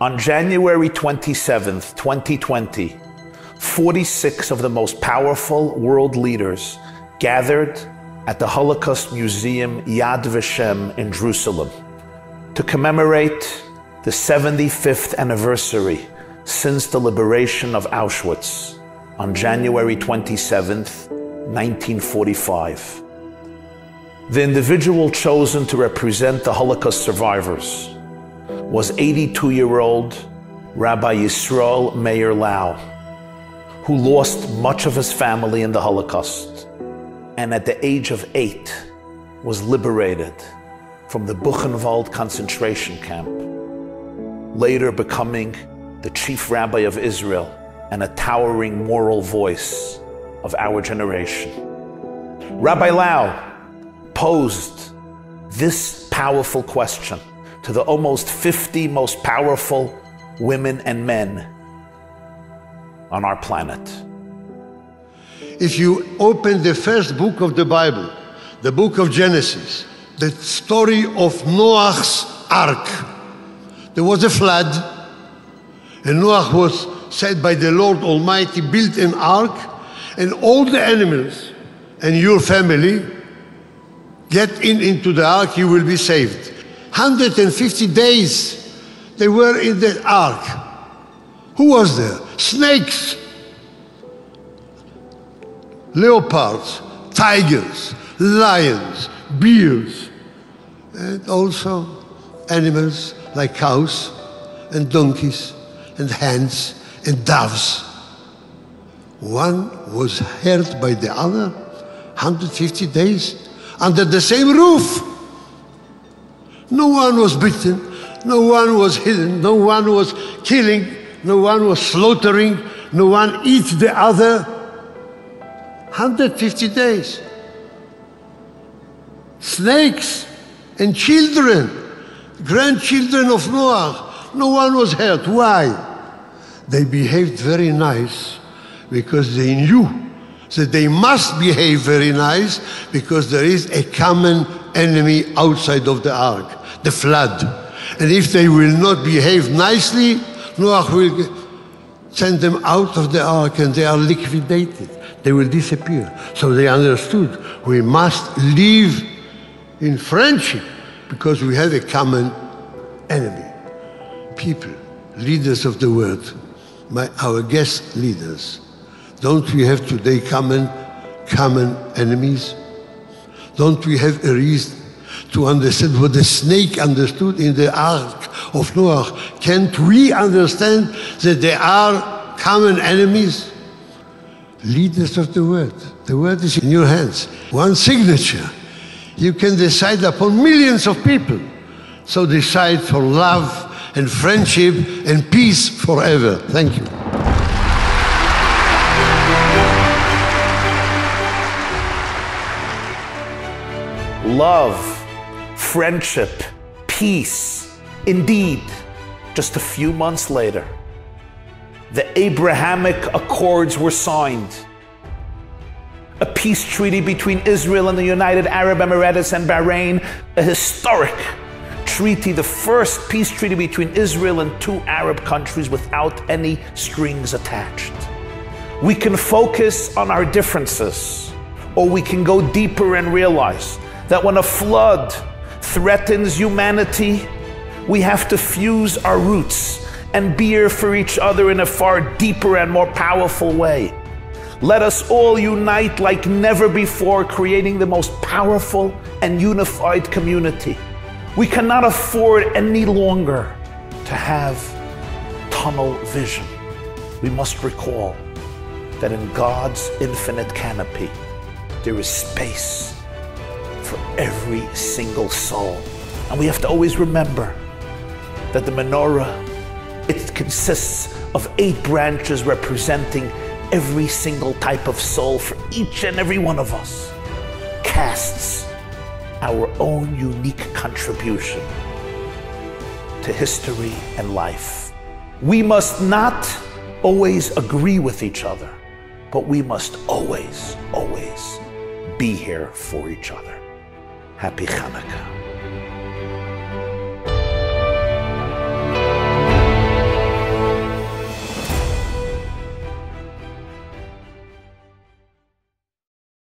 On January 27th, 2020, 46 of the most powerful world leaders gathered at the Holocaust Museum Yad Vashem in Jerusalem to commemorate the 75th anniversary since the liberation of Auschwitz on January 27th, 1945. The individual chosen to represent the Holocaust survivors was 82-year-old Rabbi Yisrael Meir Lau, who lost much of his family in the Holocaust, and at the age of 8 was liberated from the Buchenwald concentration camp, later becoming the chief rabbi of Israel and a towering moral voice of our generation. Rabbi Lau posed this powerful question to the almost 50 most powerful women and men on our planet. If you open the first book of the Bible, the book of Genesis, the story of Noah's ark, there was a flood, and Noah was said by the Lord Almighty, build an ark, and all the animals and your family get into the ark, you will be saved. 150 days they were in the ark. Who was there? Snakes, leopards, tigers, lions, bears, and also animals like cows and donkeys and hens and doves. One was hurt by the other, 150 days under the same roof. No one was bitten, no one was hidden, no one was killing, no one was slaughtering, no one eats the other. 150 days. Snakes and children, grandchildren of Noah, no one was hurt. Why? They behaved very nice because they knew that they must behave very nice because there is a common enemy outside of the ark, the flood. And if they will not behave nicely, Noah will send them out of the ark and they are liquidated. They will disappear. So they understood we must live in friendship because we have a common enemy. People, leaders of the world, our guest leaders, don't we have today common enemies? Don't we have a reason to understand what the snake understood in the ark of Noah? Can't we understand that there are common enemies? Leaders of the world is in your hands. One signature, you can decide upon millions of people. So decide for love and friendship and peace forever. Thank you. Love, friendship, peace. Indeed, just a few months later, the Abrahamic Accords were signed. A peace treaty between Israel and the United Arab Emirates and Bahrain, a historic treaty, the first peace treaty between Israel and two Arab countries without any strings attached. We can focus on our differences, or we can go deeper and realize that when a flood threatens humanity, we have to fuse our roots and be here for each other in a far deeper and more powerful way. Let us all unite like never before, creating the most powerful and unified community. We cannot afford any longer to have tunnel vision. We must recall that in God's infinite canopy, there is space for every single soul. And we have to always remember that the menorah, it consists of 8 branches representing every single type of soul for each and every one of us, casts our own unique contribution to history and life. We must not always agree with each other, but we must always, always be here for each other. Happy Hanukkah.